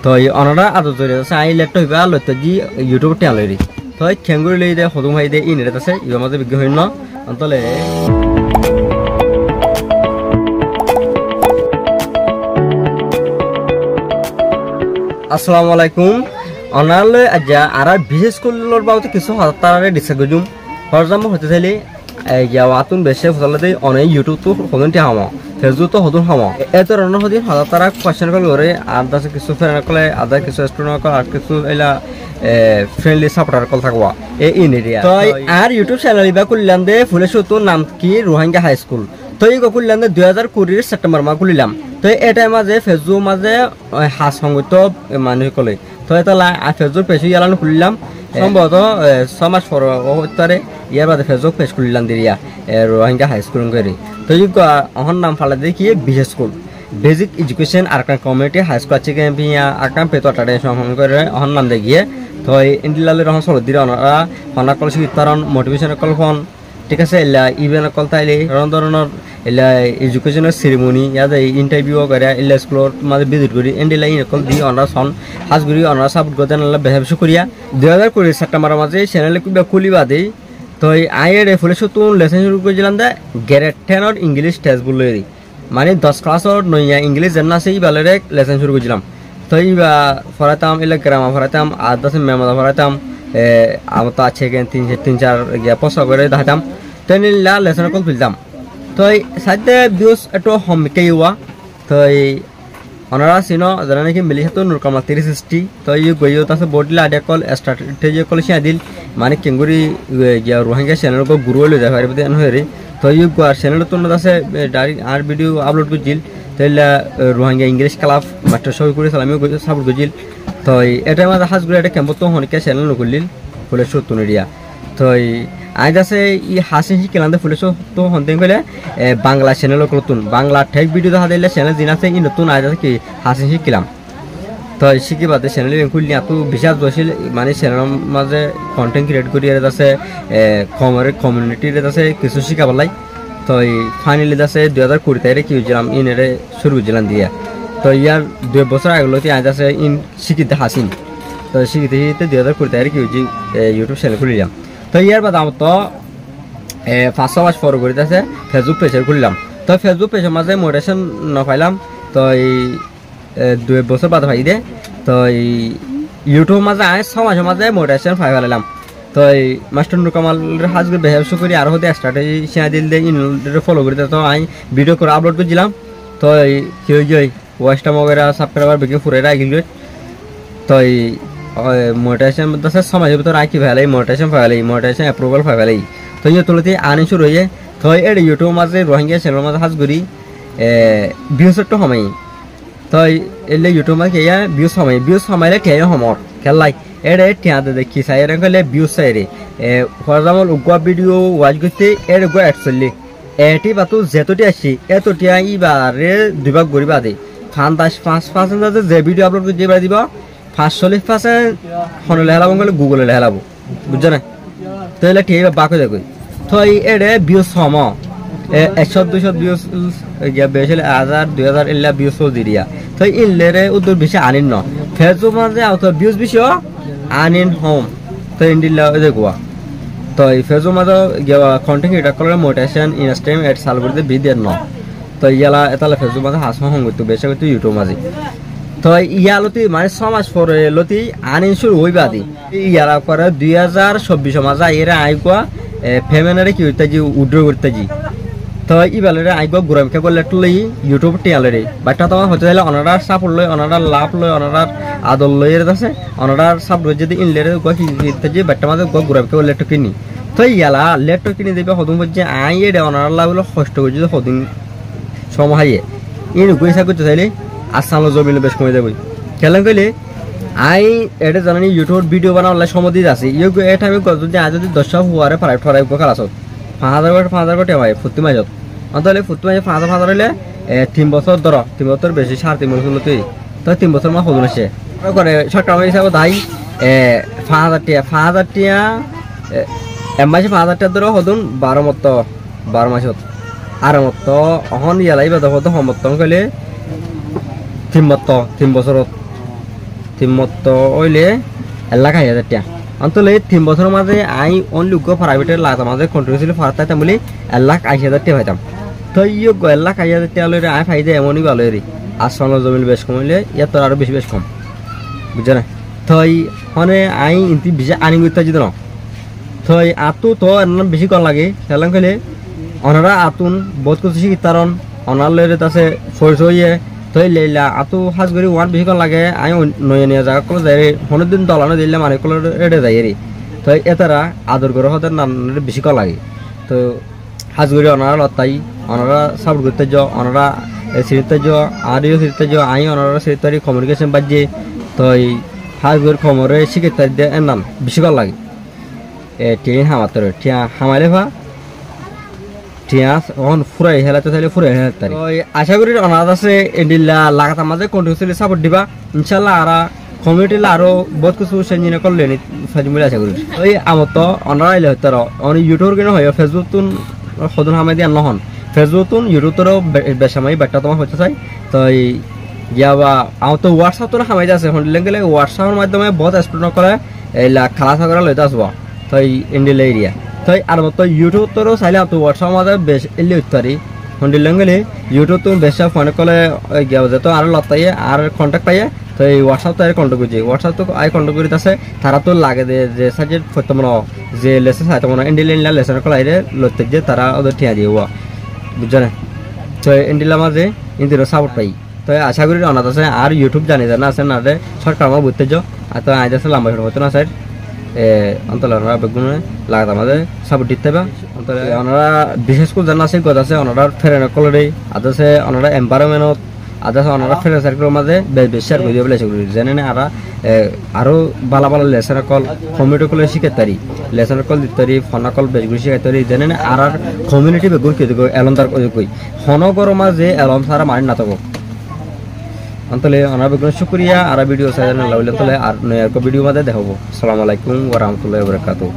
তো অনারা আদত ধরে আছে আই ল্যাপটপ হইবা লইতে জি ইউটিউব তে আলরি তো খেঙ্গুরি লই দে হদুম হাই দে ইন রে আছে ইবা মাঝে বিজ্ঞ হইন অন্তলে আসসালামু আলাইকুম অনালে আজা আর বিশেষ স্কুলের বাবতে কিছু হাতারে ডিসকাস করজুম ফর এক্সাম্পল হতে চাইলে যাওয়াতুন বেশে ফসলতে অনেক ইউটিউব তো হদনটি হামা ফেসবুক তো হদন হামা এত রণ হদিন হাতারা কোয়েশ্চেন কল করে আর দাসে কিছু ফ্রেন্ড কলে আদার কিছু স্টুডেন্ট কল আর কিছু এলা ফ্রেন্ডলি সাপোর্টার কল থাকবা এই ইন এরিয়া তো আর ইউটিউব চ্যানেল ইবা কুলিলাম দে ফুলে শুতো নাম কি রোহিঙ্গা হাই স্কুল তো এই কুলিলাম দে 2020 সেপ্টেম্বর মা কুলিলাম তো এই টাইম মাঝে ফেসবুক মাঝে হাস সংগত মানুষ কলে তো এটা ফেসবুক পেজ ইয়ালানো খুলিলাম সম্ভবত 6 মাস পর হতে ইয়ার বাদে ফেসবুক পেজ খুলিলাম দিরিয়া রোহিঙ্গা হাই স্কুল করে তো অহন নাম ফালা দেখি বিশেষ স্কুল বেসিক এডুকেশন আর কমিউনিটি হাই স্কুল আছে কেমিয়া আকাম পেতো টাড়ে সংগ্রহ করে অহন নাম দেখিয়ে তো ইন্ডিলালে রহন সল দিরা ওনারা ফোন কল শিক্ষারণ মোটিভেশন কল ফোন ঠিক আছে এলা ইভেন্ট কল তাইলে ধরনের এলা এডুকেশনের সেরিমনি ইয়াদে ইন্টারভিউ করে এলা স্কুলের মাঝে ভিজিট করি এন্ডিলা ইন কল দি অনারা সন হাজগুড়ি অনারা সাপোর্ট করতে নালা বেহাব শুকরিয়া 2020 সেপ্টেম্বর মাঝে চ্যানেলে খুলিবা দেই তো আইএড ফুলে সুতুন লেসন শুরু করেছিলাম দে গ্রেড 10 ইংলিশ টেক্সট বুক লই মানে 10 ক্লাসর নইয়া ইংলিশ জানা সেই বালের লেসন শুরু করেছিলাম তো ইবা ফরাতাম এলা গ্রামা ফরাতাম আদা সে মেমা ফরাতাম আমতা আছে কেন 3-4 গিয়া পসা করে দাতাম তো নিলা লেসন কল ফিলতাম তো সাথে ভিউস এটো হমকেইওয়া তো অনারা সিনো জানা নাকি মিলিহাতো নুরকামা 360 তো ইউ গইও তাছে বডলা আডে কল স্ট্র্যাটেজি কল শিয়া দিল মানে কেঙ্গুরি গিয়া রোহিঙ্গা চ্যানেল কো গুরু লই দেখা পারবে দেন হইরে তো ইউ গো চ্যানেল তো না আছে ডাইরেক্ট আর ভিডিও আপলোড করছিল তাইলা রোহিঙ্গা ইংলিশ ক্লাব মাস্টার সই করে সালামি সাপোর্ট করছিল তো এটা মাঝে হাজগুলো এটা ক্যাম্প তো হনিকা চ্যানেল নকলিল ফুলে সতুন এরিয়া তো আজ আছে ই হাসি শিখলাম ফুলে তো হন্তে গেলে বাংলা চ্যানেল নতুন বাংলা ঠেক ভিডিও দেখা দিলে চ্যানেল দিন আছে ই নতুন আজ আছে কি হাসি শিখলাম তো শিখি বাদে চ্যানেল খুললি এত বিশাল বসিল মানে চ্যানেল মাঝে কন্টেন্ট ক্রিয়েট করি এর আছে কমিউনিটির আছে কিছু শিখাবলাই তো ফাইনালি আছে 2020 তারিখে কি হয়েছিলাম ইনেরে শুরু করছিলাম দিয়া তো ইয়ার 2 বছর আগলতে আজ আছে ইন শিখিতে হাসিন তো শিখিতে 2020 তারিখে কি হয়েছি ইউটিউব চ্যানেল খুলিলাম তো ইয়ার বাদ আমার তো 5 মাস পর করে আছে ফেসবুক পেজ খুললাম তো ফেসবুক পেজের মাঝে মোটিভেশন না পাইলাম তো 2 বছর বাদ ভাই দে তো ইউটিউব মাঝে 6 মাসের মাঝে মোটিভেশন পাই ফেলাম তো মাস্টার নুরকামালের হাজগুলো বেহাব করি আর হতে স্ট্র্যাটেজি শিয়া দিল দে ইন ফলো করে তো আমি ভিডিও করে আপলোড করছিলাম তো কি হয়ে ওয়াচটা মগেরা সাবস্ক্রাইবার বেগে ফুরে রাখিল তো মোটিভেশন দশে সমাজ ভিতর আঁকি ফেলাই মোটিভেশন অ্যাপ্রুভাল ফেলাই তো ইয়ে তুলতে আনি শুরু হয়ে তো এর ইউটিউব মাঝে রোহিঙ্গা চ্যানেল মাঝে হাজগুড়ি ভিউসের তো সময় তো এলে ইউটিউব মাঝে ইয়া ভিউস সময়লে ঠেয়ে সমর খেলাই এর ঠেয়া দে দেখি চাই এর গেলে ভিউস চাই রে ফর এক্সাম্পল উগুয়া ভিডিও ওয়াচ করতে এর গো অ্যাকচুয়ালি এটি বাতু যেতটি আসি এতটিয়া ইবারে দুইভাগ গরিবা দে 5% যে ভিডিও আপলোড করতে এবার দিব 45% হনলে হেলাবো গেলে গুগলে হেলাবো বুঝছো না তো এলে ঠিক বাক হয়ে যাবে তো এডে ভিউস সম 100-200 ভিউস গিয়া বেশি 1000-2000 এলা ভিউস দিরিয়া তো ইনলেরে উদ্দর বেশি আনিন ন ফেসবুক মাঝে আউট ভিউস বেশি আনিন হোম তো ইন্ডিলা দেখবা তো ফেসবুক মাঝে গিয়া কন্টেন্ট এটা করলে মোটিভেশন ইনস্টাগ্রাম এড সাল করতে ভিডিও ন তো ইয়ালা এতালে ফেসবুক মাঝে হাস হং করতে বেশি করতে ইউটিউব মাঝে তো ইয়ালতি মানে 6 মাস পরে লতি আনি শুরু হইবা দি ইয়ারা করে 2024 মাঝে এরা আইগা ফেমেনারে কি হইতা জি উড্র করতে জি তো ইবালেরে আইগা গুরামকে করলে টুলি ইউটিউব টিয়ালরে বাটা তো হতে যাইলে অনারা সাপোর্ট লয় অনারা লাভ লয় অনারা আদল লয় এর আছে অনারা সাপোর্ট যদি ইনলেরে গো কি হইতা জি বাটা মাঝে গো গুরামকে করলে তো কিনি তো ইয়ালা লেটটো কিনি দেবে হদুম বজে আই এডে অনারা লাভ হলো কষ্ট করে যদি হদুম সমহাইয়ে ইন গইসা করতে চাইলে আসামলো জমিলে বেশ কমে যাবে কেন কইলে আই এটা জানি ইউটিউব ভিডিও বানাওয়ার সময় আছে ইউ এটা আমি যদি আজ যদি 10 হুয়ারে প্রায় ঠরাই কালাস 5000 কোটি ভাই ফুটি মাইজত অন্তলে ফুটি মাইজ 5000 হইলে 3 বছর ধর 3 বছর বেশি 3.5 বছর তুই তো 3 বছর মা হদুন আছে করে সরকার হিসাবে দাই 5000 টিয়া এমমাসে 5000 টাকা ধরে হদুন 12 মাসত আর মত অহন ইয়ালাই বাদ হতো সমর্থন কইলে 3 বছর তিমত ওইলে 1,000,000 টাকা অন্তলে 3 বছরের মাঝে আই অনলি উগ্র প্রাইভেটের লাগাতাম মাঝে কন্টিনিউসলি ফারাতাম বলি 1,80,000 টাকা পাইতাম তো ইয়ে 1,80,000 টাকা লইরে আই ফাইদে এমনই ভালো এরি আসল জমিল বেশ কমলে ইয়াত আরো বেশি বেশ কম বুঝছ না থই মানে আই ইন্তি বিজা আনি গইতা যদি না থই আতু তো বেশি কল লাগে হেলাম কইলে অনারা আতুন বহুত কিছু শিকিতারন অনার লইরে তাছে ফরসইয়ে থই লেলা আতু হাজগরি ওয়ান বেশি কল লাগে আই নয় নিয়ে জায়গা কল যাই হনদিন দলানো দিলে মানে কল এড়ে যাই রে থই এতারা আদর করে হতে নাম বেশি কল লাগে তো হাজগরি অনারা লতাই অনারা সাপোর্ট করতে যাও অনারা সিরিতে যাও আরিও সিরিতে যাও আই অনারা সিরিতারি কমিউনিকেশন বাজে তো হাজগরি খমরে শিকিতারি দে নাম বেশি কল লাগে ট্রেন হামাতে টিয়া হামাইলে ভা টিয়া অন ফুরাই হেলাতে তাইলে ফুরাই হেলাতে আশা করি অনাথ আছে এডিল্লা লাগাতার মাঝে কন্টিনিউসলি সাপোর্ট দিবা ইনশাআল্লাহ আরা কমিউনিটি আরো বহুত কিছু সেঞ্জিনে করলে ফাজি মিলে আশা করি ওই আমার তো অনারা আইলে হইতার অন ইউটিউব কেন হয় ফেসবুক তুন সদন হামাই দিয়া নহন ফেসবুক তুন ইউটিউব তোর বেসামাই বাট্টা তোমার হইতে চাই তো ইয়াবা আমার তো হোয়াটসঅ্যাপ তোর হামাই আছে হন্ডিলেন গেলে হোয়াটসঅ্যাপের মাধ্যমে বহুত এক্সপ্লোর করে এই খালা থাকা লইতে আসবো তো ইন্ডিল এরিয়া তো আর মতো ইউটিউব তোরও চাইলে তো হোয়াটসঅ্যাপ মাঝে বেশ এলি উত্তরি হন্ডিলেন গেলে ইউটিউব তো বেশ ফোন করলে যেত আর লতাইয়ে আর কন্ট্যাক্ট পাইয়ে তো এই হোয়াটসঅ্যাপ তো কন্ট্যাক্ট করছি হোয়াটসঅ্যাপ তো আই কন্ট্যাক্ট করি আছে তারা তো লাগে যে সাবজেক্ট করতে মনে যে লেসন চাইতে মনে ইন্ডিল ইন্ডিয়া লেসন কল আইরে লতে যে তারা ওদের ঠিয়া দিয়ে হওয়া বুঝছো না তো ইন্ডিলা মাঝে ইন্দিরও সাপোর্ট পাই তো আশা করি অনাথ আছে আর ইউটিউব জানি জানা আছে না রে সরকার আমার বুঝতে যাও আর তো আজ আছে লম্বা হতো না স্যার অন্তলে ওনারা বেগুন লাগাতে আমাদের সাপোর্ট দিতে হবে অন্তলে ওনারা বিশেষ করে জানা আছে কথা আছে ওনারা ফ্রেন্ড কলরে আদাসে ওনারা এনভায়রনমেন্টত আদাসে ওনারা ফ্রেন্ড সার্কেলের মাঝে বেশ শেয়ার করে দিবে সেগুলো জানে না আরো ভালো ভালো লেসন কল কমিউনিটি কলে শিখাতে পারি লেসন কল দিতে পারি ফোনা কল বেশগুলো শিখাতে পারি জানে না আর কমিউনিটি বেগুন কে দেবো এলম তার কই হনগর মাঝে এলম সারা মারি না থাকো অন্তলে অনার বেগুন শুক্রিয়া আর ভিডিও সাজানো লাগলে তলে আর নয় ভিডিও মাঝে দেখাবো আসসালামু আলাইকুম ওয়া রাহমাতুল্লাহি ওয়া বারাকাতুহু।